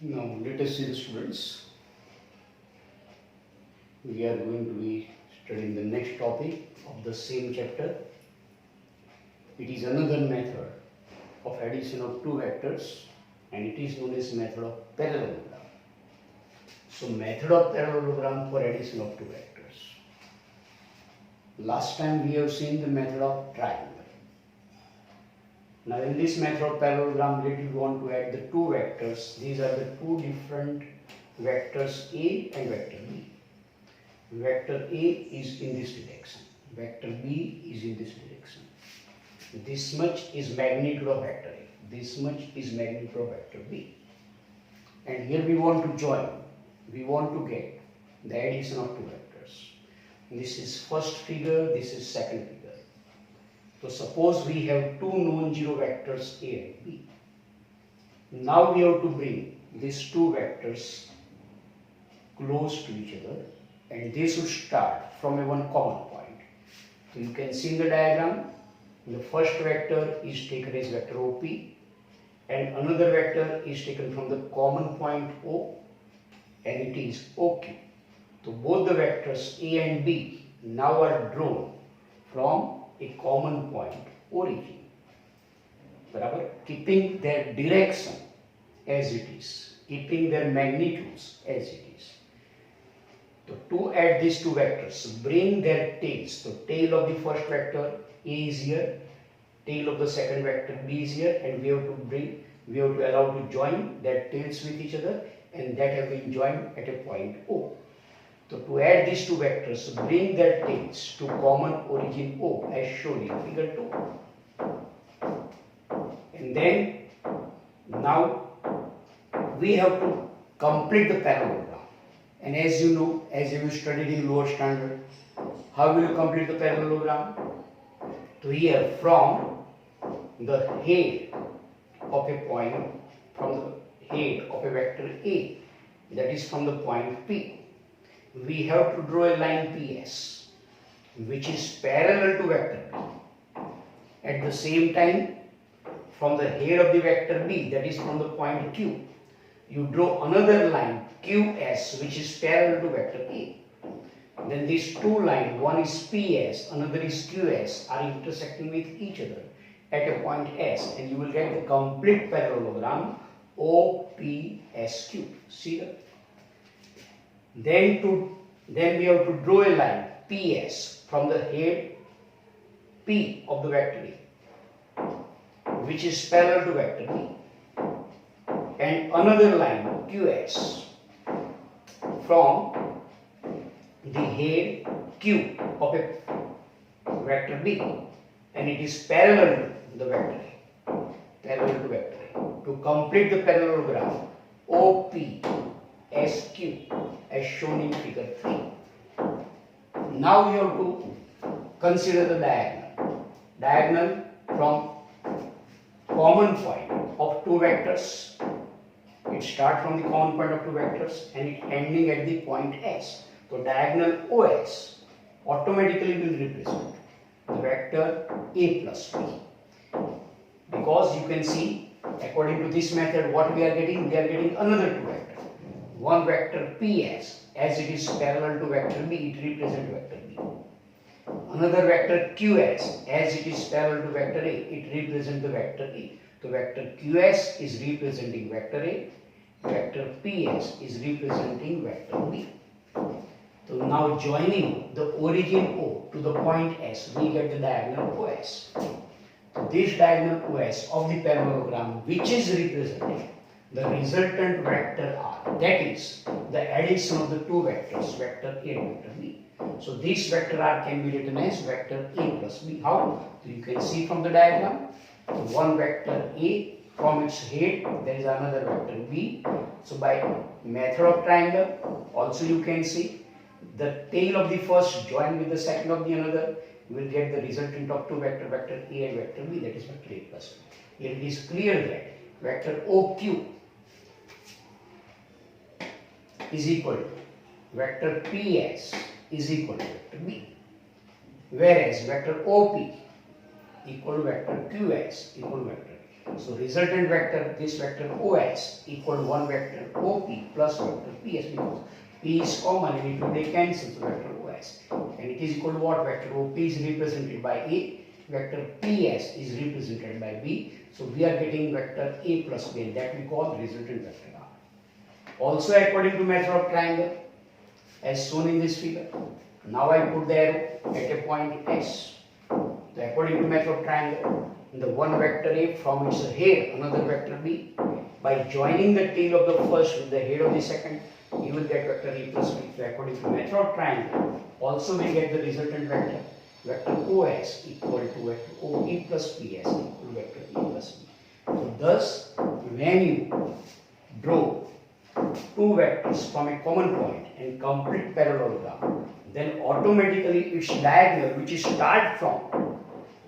Now let us see the students. We are going to be studying the next topic of the same chapter. It is another method of addition of two vectors and it is known as method of parallelogram. So method of parallelogram for addition of two vectors. Last time we have seen the method of triangle. Now in this method of parallelogram, let you want to add the two vectors. These are the two different vectors A and vector B. Vector A is in this direction. Vector B is in this direction. This much is magnitude of vector A. This much is magnitude of vector B. And here we want to join. We want to get the addition of two vectors. This is first figure, this is second figure. So suppose we have two non-zero vectors A and B. Now we have to bring these two vectors close to each other and they should start from a one common point. So you can see in the diagram, the first vector is taken as vector OP and another vector is taken from the common point O and it is OQ. So both the vectors A and B now are drawn from a common point origin, keeping their direction as it is, keeping their magnitudes as it is. So to add these two vectors, bring their tails. So tail of the first vector A is here, tail of the second vector B is here, and we have to allow to join their tails with each other, and that have been joined at a point O. So to add these two vectors, bring their tails to common origin O as shown in figure 2. And then now we have to complete the parallelogram. And as you know, as you studied in lower standard, how will you complete the parallelogram? So here from the head of a point, from the head of a vector A, that is from the point P, we have to draw a line PS which is parallel to vector B. At the same time, from the head of the vector B, that is from the point Q, you draw another line QS which is parallel to vector A. Then these two lines, one is PS, another is QS, are intersecting with each other at a point S, and you will get the complete parallelogram OPSQ. See that? Then we have to draw a line PS from the head P of the vector A, which is parallel to vector B, and another line QS from the head Q of a vector B, and it is parallel to the vector A, parallel to vector A. To complete the parallelogram OPSQ as shown in figure 3. Now we have to consider the diagonal. Diagonal from common point of two vectors. It starts from the common point of two vectors and it ending at the point S. So diagonal OS automatically will represent the vector A plus B. Because you can see, according to this method, what we are getting another two vectors. One vector PS, as it is parallel to vector B, it represents vector B. Another vector QS, as it is parallel to vector A, it represents the vector A. So vector QS is representing vector A, vector PS is representing vector B. So now joining the origin O to the point S, we get the diagonal OS. So this diagonal OS of the parallelogram, which is representing the resultant vector R, that is the addition of the two vectors, vector A and vector B. So this vector R can be written as vector A plus B. How? So you can see from the diagram, one vector A, from its head there is another vector B. So by method of triangle, also you can see the tail of the first joined with the second of the another, you will get the resultant of two vector, vector A and vector B, that is vector A plus B. Here it is clear that vector OQ is equal to vector PS is equal to vector B, whereas vector OP equal to vector QS equal to vector B. So resultant vector, this vector OS equal to one vector OP plus vector PS, because P is common and it will be cancelled, so vector OS. And it is equal to what? Vector OP is represented by A, vector PS is represented by B. So we are getting vector A plus B, and that we call resultant vector R. Also according to method of triangle, as shown in this figure. Now I put the arrow at a point S. So according to method of triangle, the one vector A from its head, another vector B. By joining the tail of the first with the head of the second, you will get vector A plus B. So according to method of triangle, also we get the resultant vector, vector OS equal to vector OP plus PS equal to vector A plus B. So thus, when you draw two vectors from a common point and complete parallelogram, then automatically its diagonal, which is start from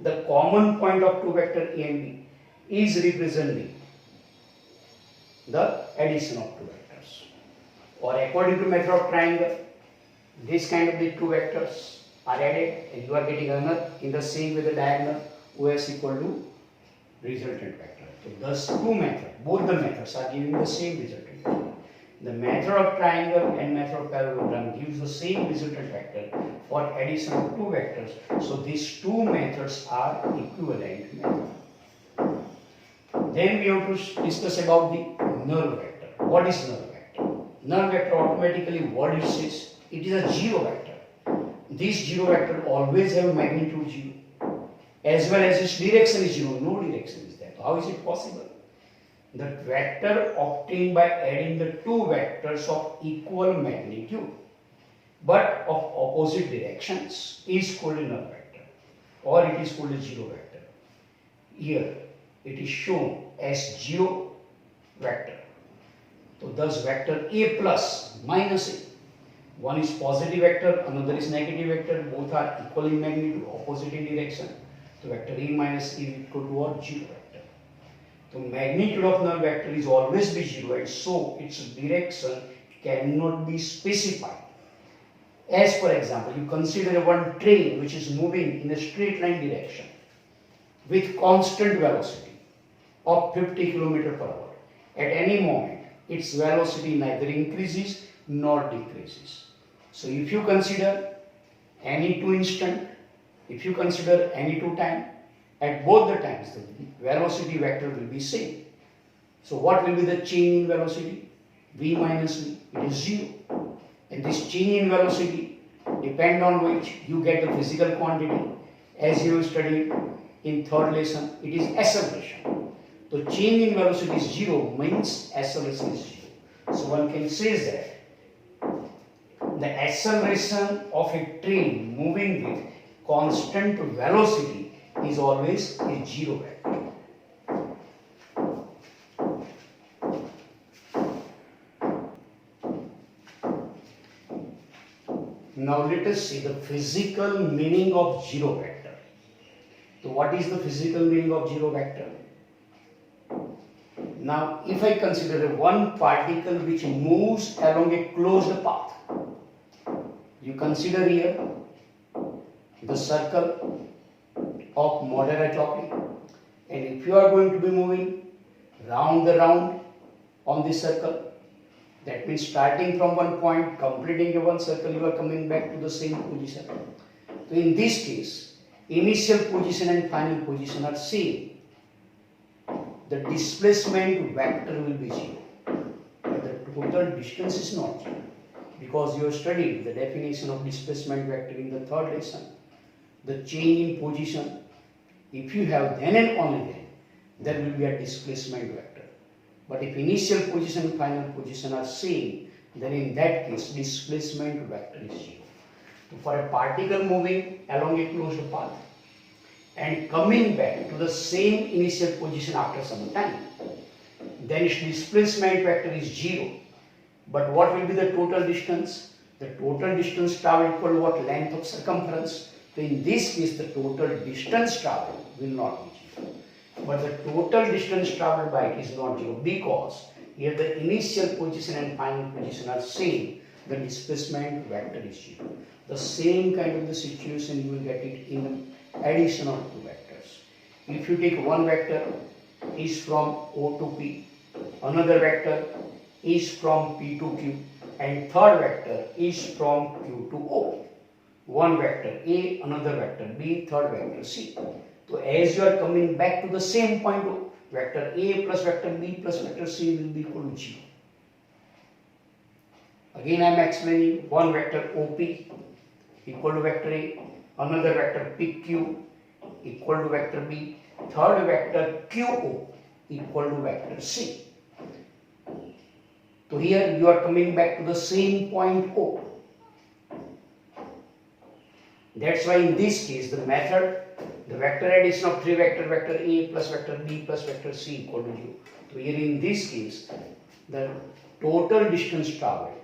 the common point of two vector A and B, is representing the addition of two vectors. Or according to method of triangle, this kind of the two vectors are added and you are getting another in the same way the diagonal OS equal to resultant vector. So thus two methods, both the methods are giving the same resultant vector. The method of triangle and method of parallelogram gives the same resultant vector for addition of two vectors. So these two methods are equivalent methods. Then we have to discuss about the null vector. What is null vector? Null vector automatically what it says? It is a zero vector. This zero vector always have magnitude 0 as well as its direction is 0. No direction is there. How is it possible? The vector obtained by adding the two vectors of equal magnitude but of opposite directions is called a null vector, or it is called a zero vector. Here it is shown as zero vector. So thus vector A plus minus A, one is positive vector, another is negative vector, both are equal in magnitude, opposite in direction. So vector A minus A is equal to what? Zero vector. The magnitude of null vector is always be 0, and so its direction cannot be specified. As for example, you consider one train which is moving in a straight line direction with constant velocity of 50 km per hour. At any moment, its velocity neither increases nor decreases. So if you consider any two instant, if you consider any two time, at both the times the velocity vector will be same. So what will be the change in velocity? V minus V, it is 0. And this change in velocity depend on which you get the physical quantity. As you studied in third lesson, it is acceleration. So change in velocity is 0 means acceleration is 0. So one can say that the acceleration of a train moving with constant velocity is always a zero vector. Now let us see the physical meaning of zero vector. So what is the physical meaning of zero vector? Now if I consider one particle which moves along a closed path, you consider here the circle of moderate oblique, and if you are going to be moving round on this circle, that means starting from one point, completing a one circle, you are coming back to the same position. So in this case, initial position and final position are same. The displacement vector will be 0, but the total distance is not 0, because you have studied the definition of displacement vector in the third lesson. The change in position, if you have then and only then, there will be a displacement vector. But if initial position and final position are same, then in that case displacement vector is 0. So for a particle moving along a closed path and coming back to the same initial position after some time, then its displacement vector is 0. But what will be the total distance? The total distance traveled equal to what? Length of circumference. So in this case, the total distance traveled will not be 0. But the total distance traveled by it is not 0, because here the initial position and final position are same. The displacement vector is 0. The same kind of the situation you will get it in the addition of two vectors. If you take one vector is from O to P, another vector is from P to Q, and third vector is from Q to O. One vector A, another vector B, third vector C. So as you are coming back to the same point O, vector A plus vector B plus vector C will be equal to 0. Again I am explaining, one vector OP equal to vector A, another vector PQ equal to vector B, third vector QO equal to vector C. So here you are coming back to the same point O. That's why in this case the method, the vector addition of three vector A plus vector B plus vector C equal to 0. So here in this case the total distance travelled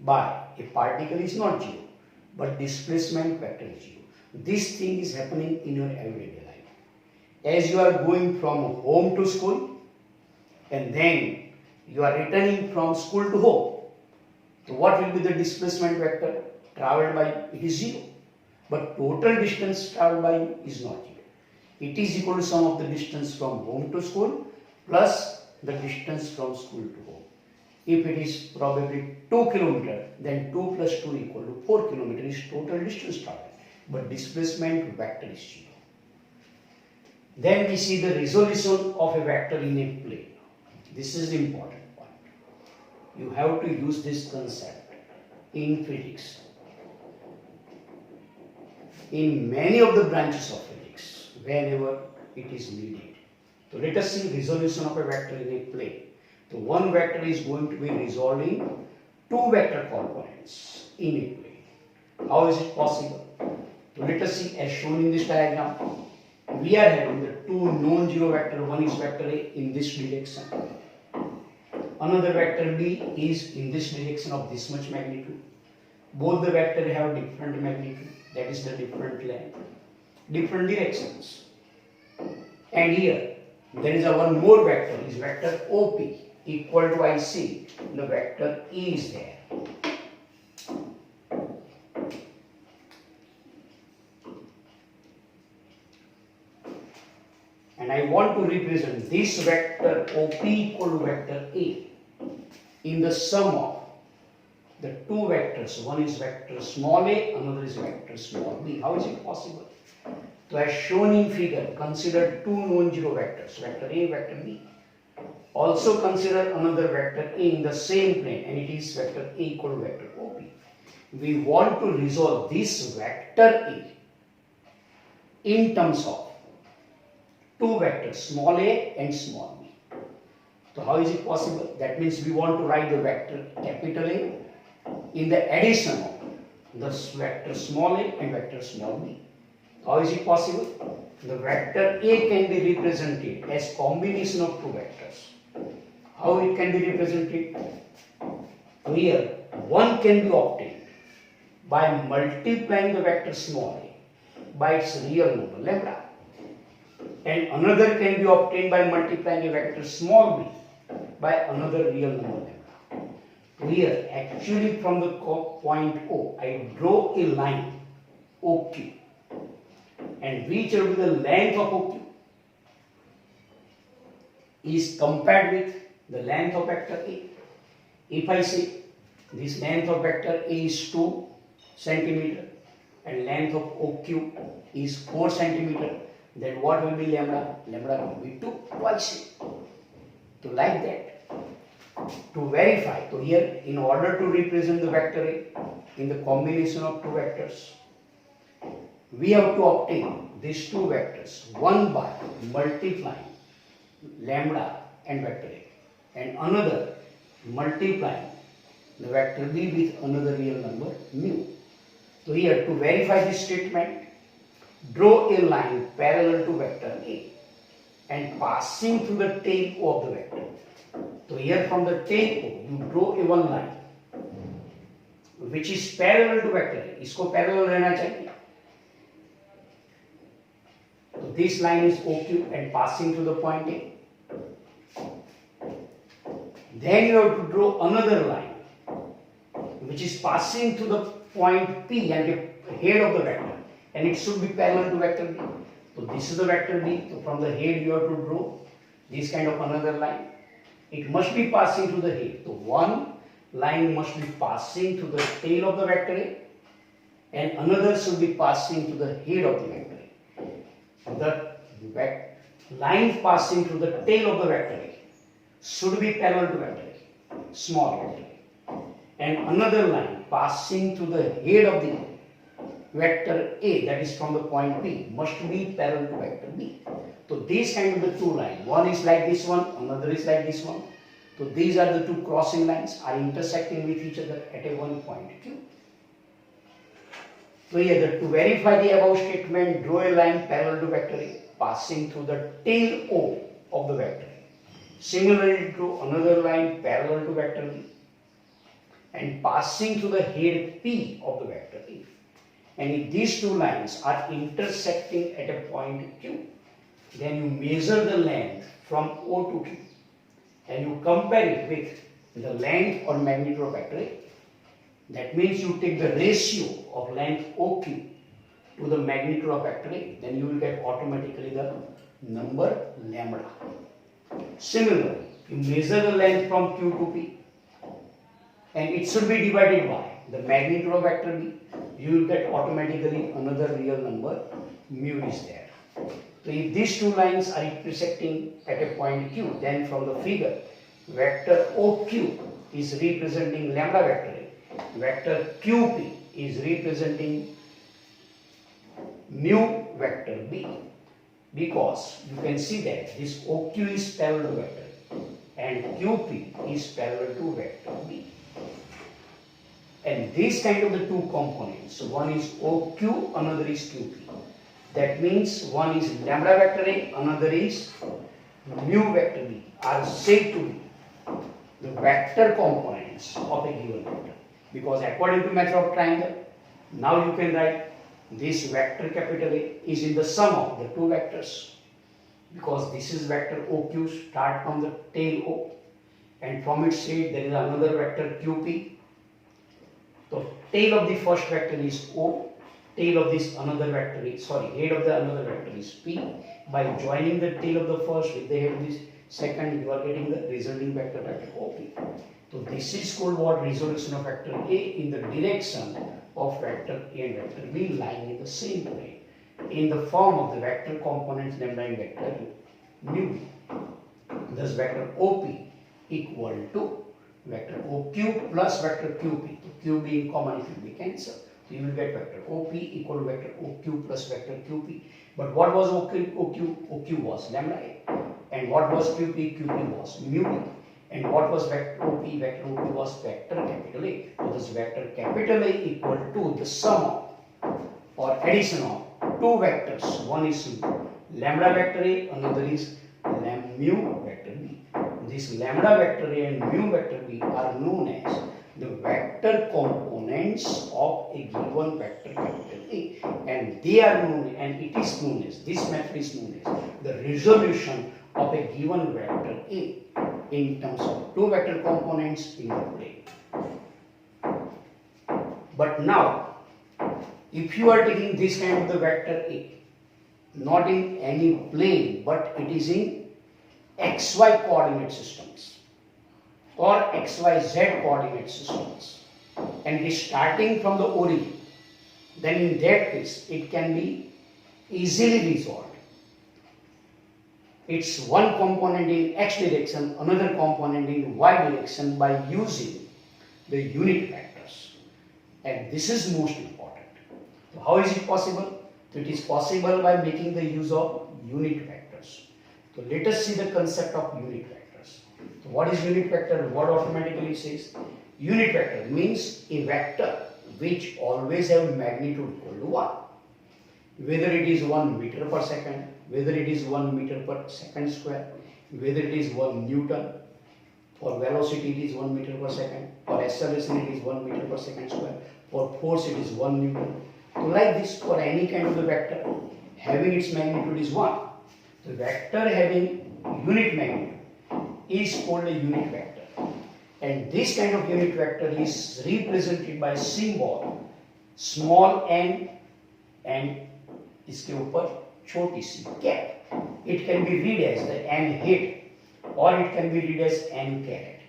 by a particle is not 0, but displacement vector is 0. This thing is happening in your everyday life. As you are going from home to school and then you are returning from school to home, so what will be the displacement vector travelled by? It is 0. But total distance travelled by is not 0. It is equal to sum of the distance from home to school plus the distance from school to home. If it is probably 2 km, then 2 plus 2 equal to 4 km is total distance travelled. But displacement vector is 0. Then we see the resolution of a vector in a plane. This is the important point. You have to use this concept in physics. In many of the branches of physics, whenever it is needed. So let us see resolution of a vector in a plane. So one vector is going to be resolving two vector components in a plane. How is it possible? So let us see as shown in this diagram. We are having the two non-zero vector. One is vector A in this direction. Another vector B is in this direction of this much magnitude. Both the vectors have different magnitude. That is the different length, different directions. And here there is a one more vector, is vector OP equal to IC. The vector E is there. And I want to represent this vector OP equal to vector A in the sum of the two vectors. One is vector small a, another is vector small b. How is it possible? So as shown in figure, consider two non-zero vectors, vector A, vector B. Also consider another vector A in the same plane, and it is vector A equal to vector OP. We want to resolve this vector A in terms of two vectors, small a and small b. So how is it possible? That means we want to write the vector capital A in the addition of the vector small a and vector small b. How is it possible? The vector A can be represented as combination of two vectors. How it can be represented? Here, one can be obtained by multiplying the vector small a by its real number lambda, and another can be obtained by multiplying a vector small b by another real number lambda. Here, actually from the point O, I draw a line OQ, and whichever the length of OQ is compared with the length of vector A. If I say this length of vector A is 2 centimeter and length of OQ is 4 centimeter, then what will be lambda? Lambda will be 2 twice. So like that. To verify, so here in order to represent the vector A in the combination of two vectors, we have to obtain these two vectors, one by multiplying lambda and vector A, and another multiplying the vector B with another real number mu. So here to verify this statement, draw a line parallel to vector A and passing through the tail O of the vector. So here from the tail O, you draw a one line which is parallel to vector A. इसको parallel रहना चाहिए. So this line is OQ and passing through the point A. Then you have to draw another line which is passing through the point P and the head of the vector, and it should be parallel to vector B. So this is the vector B. So from the head you have to draw this kind of another line. It must be passing through the head. So one line must be passing to the tail of the vector A, and another should be passing to the head of the vector A. The line passing through the tail of the vector A should be parallel to vector A, small vector A, and another line passing through the head of the vector A, that is from the point P, must be parallel to vector B. So these kind of the two lines, one is like this one, another is like this one. So these are the two crossing lines are intersecting with each other at a one point Q. So here to verify the above statement, draw a line parallel to vector A passing through the tail O of the vector A. Similarly, draw another line parallel to vector B and passing through the head P of the vector A. And if these two lines are intersecting at a point Q, then you measure the length from O to Q and you compare it with the length or magnitude of vector A. That means you take the ratio of length OQ to the magnitude of vector A, then you will get automatically the number lambda. Similarly, you measure the length from Q to P and it should be divided by the magnitude of vector B, you will get automatically another real number, mu is there. So if these two lines are intersecting at a point Q, then from the figure, vector OQ is representing lambda vector A, vector QP is representing mu vector B, because you can see that this OQ is parallel to vector A and QP is parallel to vector B. And these kind of the two components, so one is OQ, another is QP. That means one is lambda vector A, another is mu vector B, are said to be the vector components of a given vector. Because according to method of triangle, now you can write this vector capital A is in the sum of the two vectors. Because this is vector OQ, start from the tail O, and from its head there is another vector QP. So tail of the first vector is O, tail of this another vector is, head of the another vector is P. By joining the tail of the first with the head of this second, you are getting the resulting vector OP. So this is called what? Resolution of vector A in the direction of vector A and vector B lying in the same plane in the form of the vector components lambda and vector mu. Thus vector OP equal to vector OQ plus vector QP. So Q being common, it will be cancelled. So you will get vector OP equal to vector OQ plus vector QP. But what was OQ? OQ was lambda A. And what was QP? QP was mu B. And what was vector OP? Vector OP was vector capital A. So this vector capital A equal to the sum of or addition of two vectors. One is lambda vector A, another is mu vector B. This lambda vector A and mu vector B are known as the vector components of a given vector capital A, and they are known, and it is known as, this method is known as the resolution of a given vector A in terms of two vector components in the plane. But now, if you are taking this kind of the vector A, not in any plane, but it is in XY coordinate systems or XYZ coordinate systems, and it is starting from the origin, then in that case it can be easily resolved. It's one component in X direction, another component in Y direction by using the unit vectors, and this is most important. So how is it possible? So it is possible by making the use of unit vectors. So let us see the concept of unit vectors. So what is unit vector? What automatically says? Unit vector means a vector which always have magnitude equal to 1. Whether it is 1 meter per second, whether it is 1 meter per second square, whether it is 1 Newton, for velocity it is 1 meter per second, for acceleration it is 1 meter per second square, for force it is 1 Newton. So like this, for any kind of the vector having its magnitude is 1. The vector having unit magnitude is called a unit vector, and this kind of unit vector is represented by symbol small n and इसके ऊपर choti c cap. It can be read as the n hat or it can be read as n caret.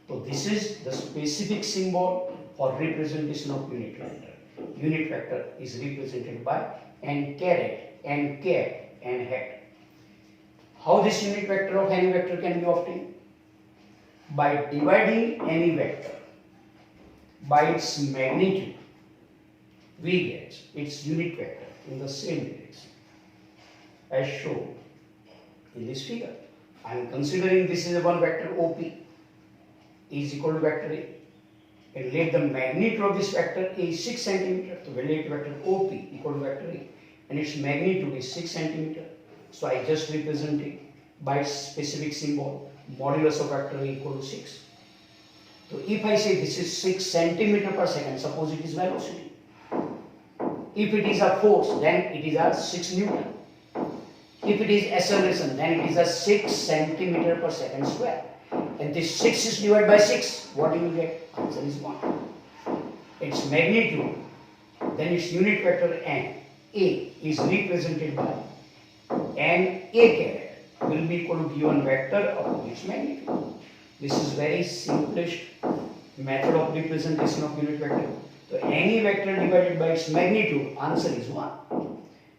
So this is the specific symbol for representation of unit vector. Unit vector is represented by n caret, n cap, n hat. How this unit vector of any vector can be obtained? By dividing any vector by its magnitude, we get its unit vector in the same direction as shown in this figure. I am considering this is one vector OP is equal to vector A, and let the magnitude of this vector A is 6 cm. So we'll let vector OP equal to vector A, and its magnitude is 6 cm. So I just represent it by its specific symbol, modulus of vector A equal to 6. So if I say this is 6 cm per second, suppose it is velocity. If it is a force, then it is a 6 Newton. If it is acceleration, then it is a 6 cm per second square. And this 6 is divided by 6. What do you get? Answer is 1. Its magnitude, then its unit vector n, A, is represented by n A caret will be equal to given vector upon its magnitude. This is very simplest method of representation of unit vector. So any vector divided by its magnitude, answer is 1.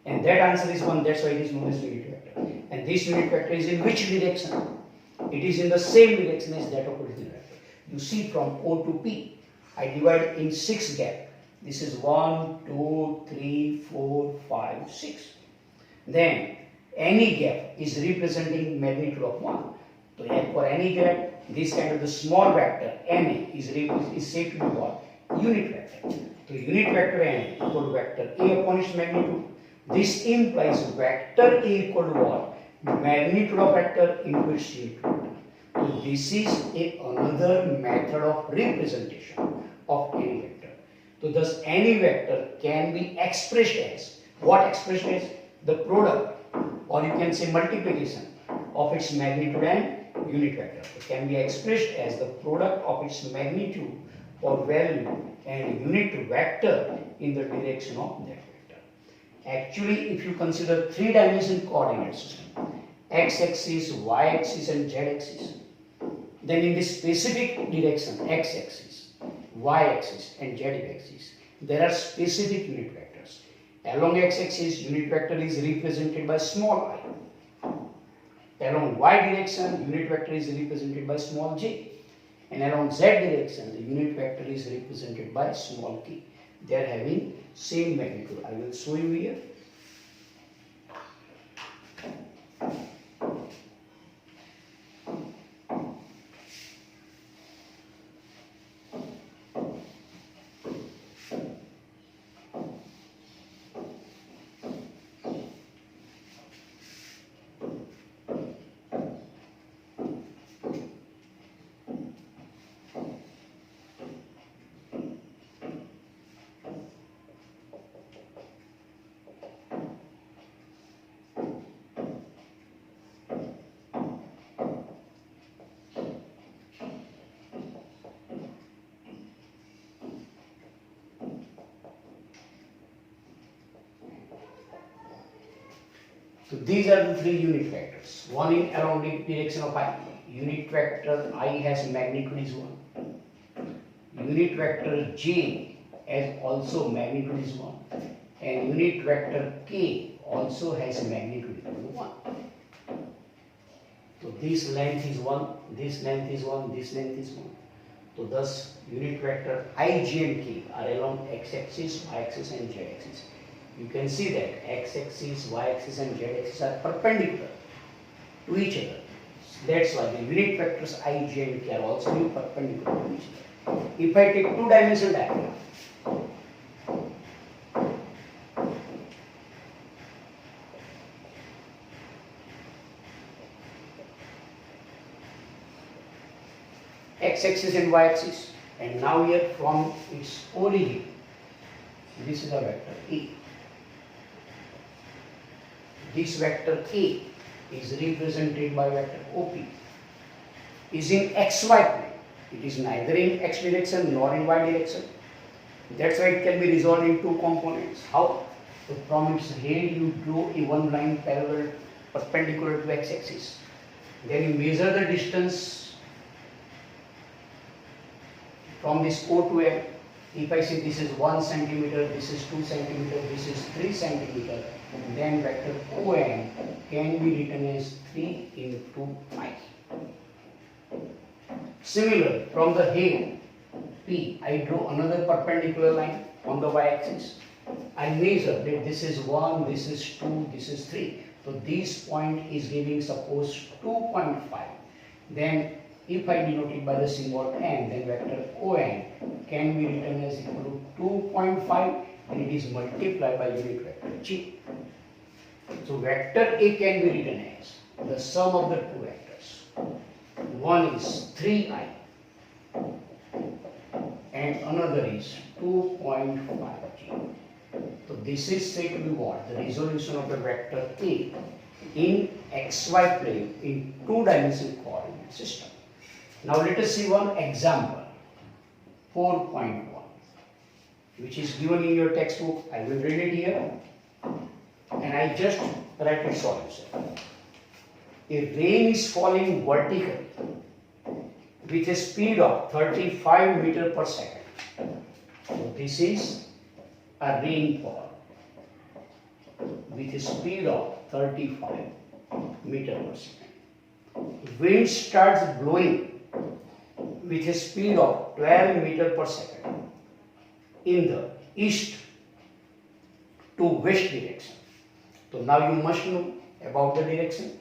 And that answer is 1, that's why it is known as unit vector. And this unit vector is in which direction? It is in the same direction as that of original vector. You see from O to P, I divide in 6 gaps. This is 1, 2, 3, 4, 5, 6. Then any gap is representing magnitude of 1. So for any gap, this kind of the small vector NA is said to be what? Unit vector. So unit vector NA equal to vector A upon its magnitude. This implies vector A equal to what? Magnitude of vector into its unit vector. So this is another method of representation of any vector. So thus any vector can be expressed as, what expressed as? The product, or you can say multiplication of its magnitude and unit vector. It can be expressed as the product of its magnitude or value and unit vector in the direction of that vector. Actually, if you consider three-dimensional coordinate system, x-axis, y-axis and z-axis, then in this specific direction, x-axis, y-axis and z-axis, there are specific unit vectors. Along x-axis, unit vector is represented by small I. Along y direction, unit vector is represented by small j. And along z direction, the unit vector is represented by small k. They are having same magnitude. I will show you here. So these are the three unit vectors. One in along the direction of I. Unit vector I has magnitude is 1. Unit vector J has also magnitude is 1. And unit vector K also has magnitude equal to 1. So this length is 1, this length is 1, this length is 1. So thus unit vector I, J and K are along x-axis, y-axis and z-axis. You can see that x-axis, y-axis and z-axis are perpendicular to each other. That's why the unit vectors I, J and K are also perpendicular to each other. If I take two-dimensional diagram, x-axis and y-axis, and now here from its origin, this is a vector A. This vector A is represented by vector OP. Is in xy plane. It is neither in x direction nor in y direction. That's why it can be resolved in two components. How? So from its head you draw a one line parallel perpendicular to x-axis. Then you measure the distance from this O to M. If I say this is 1 centimeter, this is 2 centimeter, this is 3 centimeter, then vector OM can be written as 3 into I. Similar, from the head P, I draw another perpendicular line on the y-axis. I measure that this is 1, this is 2, this is 3. So this point is giving suppose 2.5. Then if I denote it by the symbol n, then vector ON can be written as equal to 2.5 and it is multiplied by unit vector G. So vector A can be written as the sum of the two vectors. One is 3i and another is 2.5g. So this is said to be what? The resolution of the vector A in xy plane in two-dimensional coordinate system. Now let us see one example, 4.1, which is given in your textbook. I will read it here and I just write a solution. A rain is falling vertically with a speed of 35 meters per second. So this is a rainfall with a speed of 35 meters per second. Wind starts blowing with a speed of 12 meters per second in the east to west direction. So now you must know about the direction.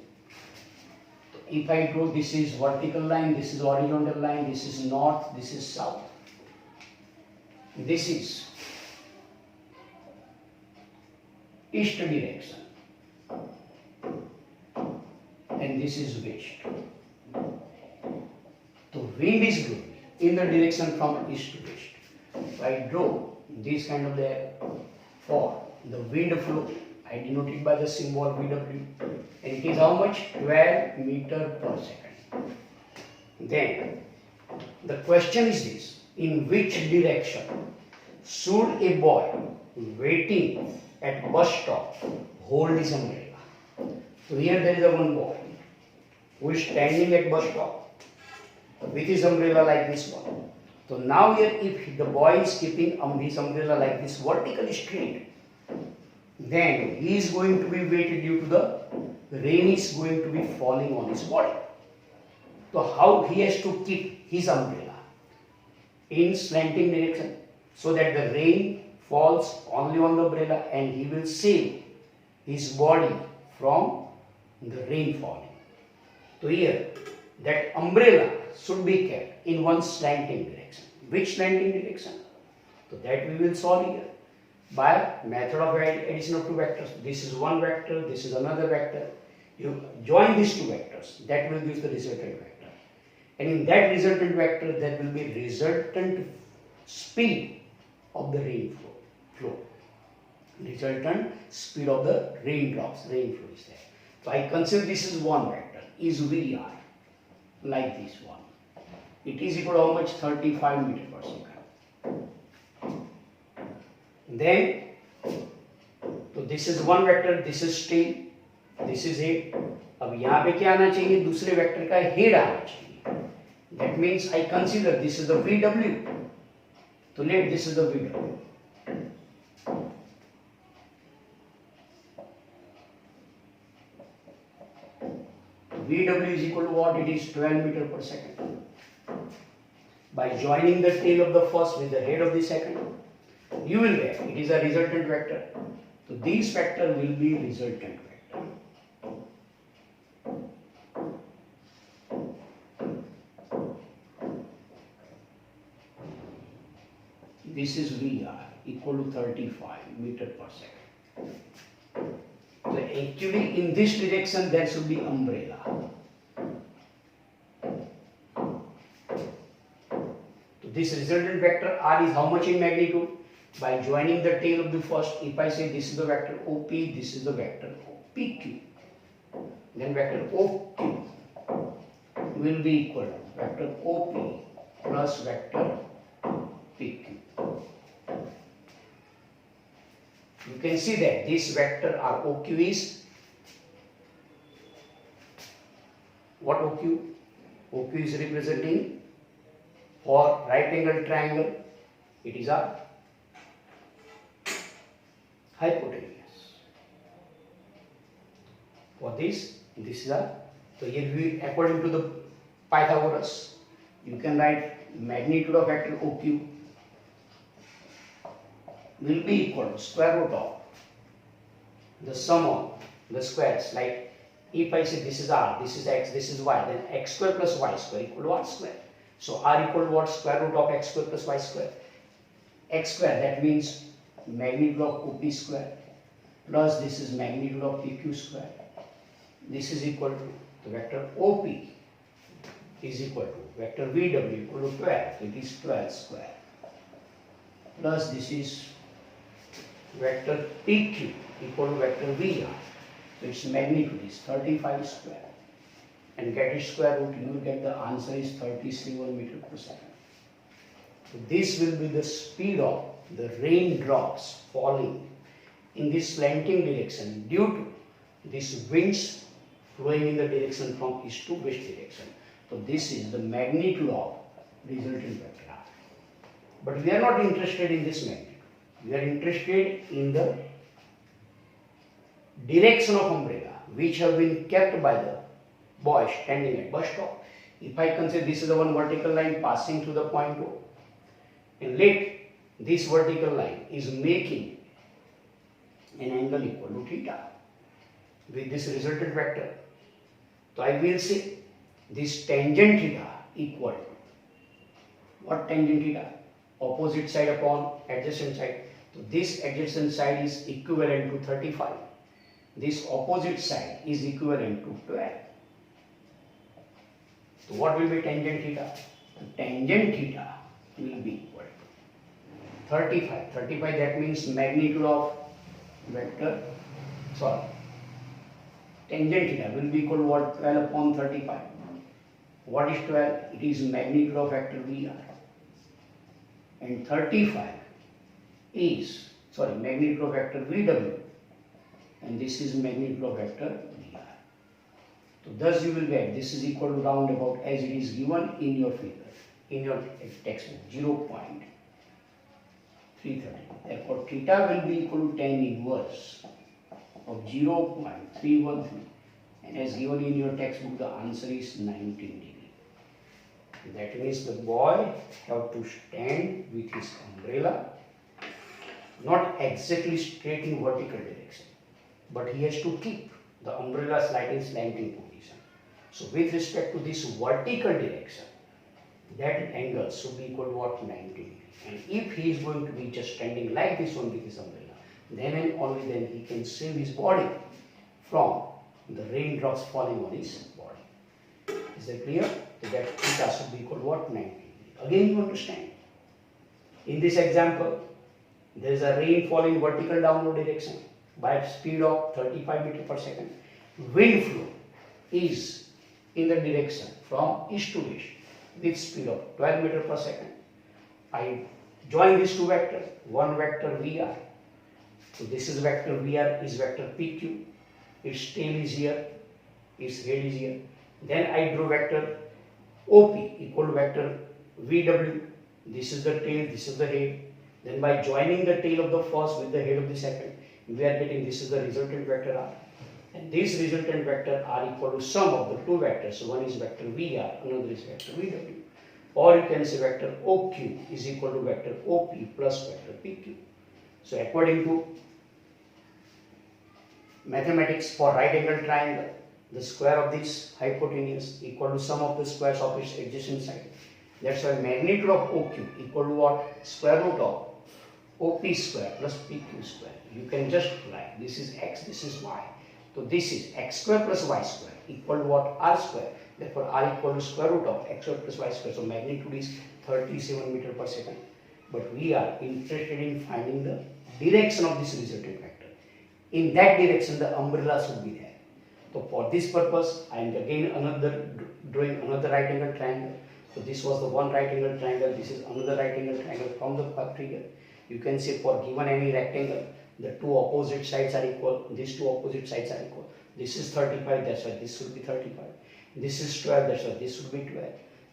If I draw, this is vertical line, this is horizontal line, this is north, this is south. This is east direction and this is west. So wind is blowing in the direction from east to west. So I draw this kind of the for the wind flow. I denote it by the symbol VW and it is how much? 12 meters per second. Then the question is this: in which direction should a boy waiting at bus stop hold his umbrella? So here there is a one boy who is standing at bus stop with his umbrella like this one. So now here if the boy is keeping his umbrella like this vertically straight, then he is going to be weighted due to the rain is going to be falling on his body. So how he has to keep his umbrella? In slanting direction so that the rain falls only on the umbrella and he will save his body from the rain falling. So here that umbrella should be kept in one slanting direction. Which slanting direction? So that we will solve here by method of addition of two vectors. This is one vector, this is another vector. You join these two vectors, that will give the resultant vector. And in that resultant vector, there will be resultant speed of the rain flow. Resultant speed of the raindrops, rainflow is there. So I consider this is one vector, is VR, like this one. It is equal to how much? 35 meters per second. Then, so this is one vector, this is tail, this is head. अब यहाँ पे क्या आना चाहिए? दूसरे vector का head आना चाहिए. That means I consider this is the VW. So let this is the VW. VW is equal to what? It is 12 meters per second. By joining the tail of the first with the head of the second, you will get it is a resultant vector. So this vector will be resultant vector. This is VR equal to 35 meters per second. So actually in this direction there should be umbrella. So this resultant vector R is how much in magnitude? By joining the tail of the first, if I say this is the vector OP, this is the vector PQ, then vector OQ will be equal to vector OP plus vector PQ. you can see that this vector R OQ is what OQ? OQ is representing for right angle triangle, it is a hypotenuse. For this is a, so here we, according to the Pythagoras, you can write magnitude of vector OQ will be equal to square root of the sum of the squares. Like if I say this is R, this is X, this is Y, then X square plus Y square equal to R square. So R equal to what? Square root of X square plus Y square. X square, that means magnitude of OP square plus this is magnitude of PQ square. This is equal to the vector OP is equal to vector VW equal to 12. So it is 12 square plus this is vector PQ equal to vector VR. So its magnitude is 35 square. And get its square root, you will get the answer is 37 meter per second. So this will be the speed of the raindrops falling in this slanting direction due to these winds flowing in the direction from east to west direction. So this is the magnitude of resultant vector R. But we are not interested in this magnitude. We are interested in the direction of umbrella which have been kept by the boy standing at bus stop. If I consider this is the one vertical line passing through the point O, and let this vertical line is making an angle equal to theta with this resultant vector. So I will say this tangent theta equal to what tangent theta? Opposite side upon adjacent side. So this adjacent side is equivalent to 35. This opposite side is equivalent to 12. So what will be tangent theta? Tangent theta will be equal to 35. 35, that means magnitude of vector, tangent theta will be equal to what? 12 upon 35. What is 12? It is magnitude of vector VR. And 35 is, magnitude of vector VW. And this is magnitude of vector VR. So thus you will get this is equal to roundabout as it is given in your figure, in your textbook, 0.330. Therefore theta will be equal to tan inverse of 0.313, and as given in your textbook the answer is 19 degree. That means the boy have to stand with his umbrella not exactly straight in vertical direction, but he has to keep the umbrella slanting position. So with respect to this vertical direction, that angle should be equal to what? 90 degree. And if he is going to be just standing like this one with his umbrella, then and only then he can save his body from the raindrops falling on his body. Is that clear? So that theta should be equal to what? 90 degree. Again you understand. In this example, there is a rain fall in vertical downward direction by a speed of 35 meter per second. Wind flow is in the direction from east to west with speed of 12 meter per second. I join these two vectors, one vector VR. So this is vector VR is vector PQ. Its tail is here, its head is here. Then I draw vector OP equal to vector VW. This is the tail, this is the head. Then by joining the tail of the first with the head of the second, we are getting this is the resultant vector R. And this resultant vector R equal to sum of the two vectors. So one is vector VR, another is vector VW. Or you can say vector OQ is equal to vector OP plus vector PQ. So according to mathematics for right angle triangle, the square of this hypotenuse equal to sum of the squares of its adjacent side. That's why magnitude of OQ equal to what? Square root of OP square plus PQ square. You can just write this is X, this is Y. So this is X square plus Y square equal to what? R square. Therefore R equal to square root of X square plus Y square. So magnitude is 37 meter per second. But we are interested in finding the direction of this resultant vector. In that direction the umbrella should be there. So for this purpose I am again drawing another right angle triangle. So this was the one right angle triangle, this is another right angle triangle from the figure. You can say for given any rectangle, The two opposite sides are equal. These two opposite sides are equal. This is 35, that's why this should be 35. This is 12, that's why this should be 12.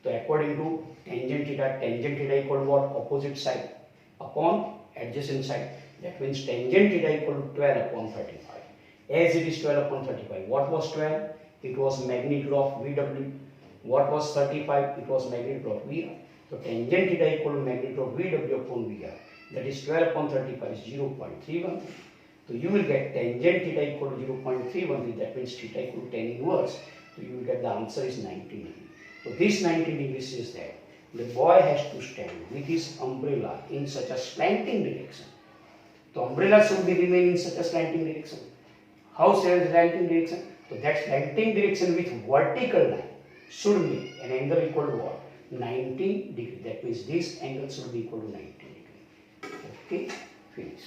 So according to tangent theta equal to what? Opposite side upon adjacent side. That means tangent theta equal to 12 upon 35. As it is 12 upon 35, what was 12? It was magnitude of VW. What was 35? It was magnitude of VR. So tangent theta equal to magnitude of VW upon VR. That is 12 upon 35 is 0.31. So you will get tangent theta equal to 0.31. That means theta equal to tan inverse. So you will get the answer is 90 degrees. So this 90 degrees is that the boy has to stand with his umbrella in such a slanting direction. The umbrella should be remain in such a slanting direction. How slanting direction? So that slanting direction with vertical line should be an angle equal to what? 90 degree. That means this angle should be equal to 90 degree. Okay, finish.